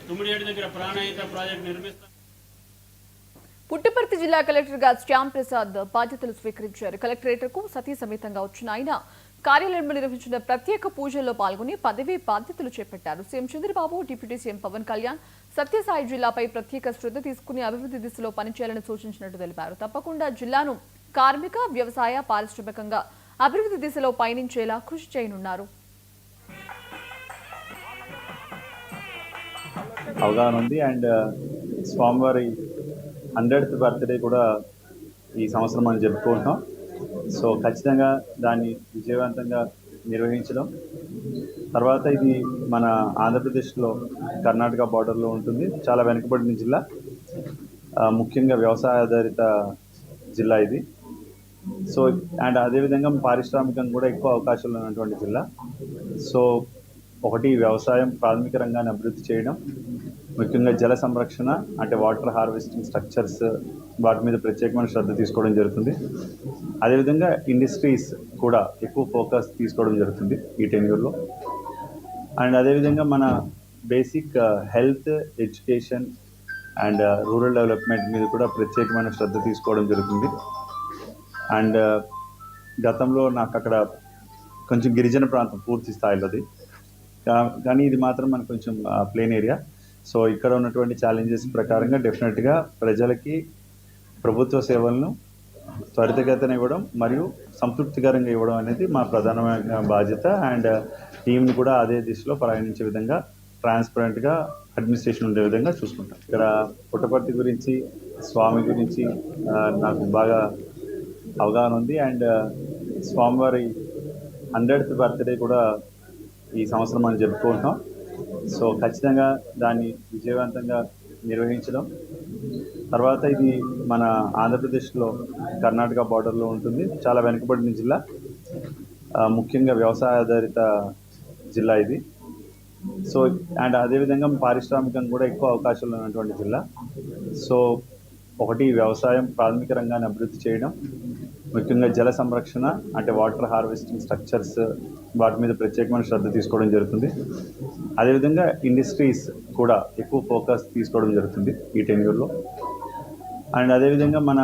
తుమ్మిడియేడు దగ్గర ప్రాణహిత ప్రాజెక్టు నిర్మిస్తారు. పుట్టపర్తి జిల్లా కలెక్టర్ గా శ్యామ్ ప్రసాద్ బాధ్యతలు స్వీకరించారు. కలెక్టరేట్కు సతీ సమేతంగా వచ్చిన ఆయన కార్యాలయంలో నిర్వహించిన ప్రత్యేక పూజల్లో పాల్గొని పదవి బాధ్యతలు చేపట్టారు. CM Chandrababu, deputy CM Pawan Kalyan Satyasai జిల్లాపై ప్రత్యేక శ్రద్ధ తీసుకుని అభివృద్ధి దిశలో పనిచేయాలని సూచించినట్టు తెలిపారు. తప్పకుండా జిల్లాను కార్మిక, వ్యవసాయ, పారిశ్రామికంగా అభివృద్ధి దిశలో పయనించేలా కృషి చేయనున్నారు. అవగాహన ఉంది. అండ్ స్వామివారి 100th బర్త్డే కూడా ఈ సంవత్సరం మనం జరుపుకుంటున్నాం. సో ఖచ్చితంగా దాన్ని విజయవంతంగా నిర్వహించడం. తర్వాత ఇది మన ఆంధ్రప్రదేశ్లో కర్ణాటక బార్డర్లో ఉంటుంది. చాలా వెనుకబడిన జిల్లా, ముఖ్యంగా వ్యవసాయ ఆధారిత జిల్లా ఇది. సో అండ్ అదేవిధంగా పారిశ్రామికంగా కూడా ఎక్కువ అవకాశాలు ఉన్నటువంటి జిల్లా. సో ఒకటి వ్యవసాయం, ప్రాథమిక రంగాన్ని అభివృద్ధి చేయడం, ముఖ్యంగా జల సంరక్షణ అంటే వాటర్ హార్వెస్టింగ్ స్ట్రక్చర్స్, వాటి మీద ప్రత్యేకమైన శ్రద్ధ తీసుకోవడం జరుగుతుంది. అదేవిధంగా ఇండస్ట్రీస్ కూడా ఎక్కువ ఫోకస్ తీసుకోవడం జరుగుతుంది ఈ టెన్యూర్లో. అండ్ అదేవిధంగా మన basic health, education and rural development మీద కూడా ప్రత్యేకమైన శ్రద్ధ తీసుకోవడం జరుగుతుంది. అండ్ గతంలో నాకు అక్కడ కొంచెం గిరిజన ప్రాంతం పూర్తి స్థాయిలోది, కానీ ఇది మాత్రం మనకు కొంచెం ప్లేన్ ఏరియా. సో ఇక్కడ ఉన్నటువంటి ఛాలెంజెస్ ప్రకారంగా డెఫినెట్గా ప్రజలకి ప్రభుత్వ సేవలను త్వరితగతిన ఇవ్వడం మరియు సంతృప్తికరంగా ఇవ్వడం అనేది మా ప్రధానమైన బాధ్యత. అండ్ టీంని కూడా అదే దిశలో ప్రయాణించే విధంగా ట్రాన్స్పరెంట్గా అడ్మినిస్ట్రేషన్ ఉండే విధంగా చూసుకుంటాం. ఇక్కడ పుట్టపర్తి గురించి, స్వామి గురించి నాకు బాగా అవగాహన ఉంది. అండ్ స్వామివారి 100th బర్త్డే కూడా ఈ సంవత్సరం మనం జరుపుకుంటున్నాం. సో ఖచ్చితంగా దాన్ని విజయవంతంగా నిర్వహించడం. తర్వాత ఇది మన ఆంధ్రప్రదేశ్లో కర్ణాటక బార్డర్లో ఉంటుంది. చాలా వెనుకబడిన జిల్లా, ముఖ్యంగా వ్యవసాయ ఆధారిత జిల్లా ఇది. సో అండ్ అదేవిధంగా పారిశ్రామికంగా కూడా ఎక్కువ అవకాశాలు ఉన్నటువంటి జిల్లా. సో ఒకటి వ్యవసాయం, ప్రాథమిక రంగాన్ని అభివృద్ధి చేయడం, ముఖ్యంగా జల సంరక్షణ అంటే వాటర్ హార్వెస్టింగ్ స్ట్రక్చర్స్, వాటి మీద ప్రత్యేకమైన శ్రద్ధ తీసుకోవడం జరుగుతుంది. అదేవిధంగా ఇండస్ట్రీస్ కూడా ఎక్కువ ఫోకస్ తీసుకోవడం జరుగుతుంది ఈ టెన్యూర్లో. అండ్ అదేవిధంగా మన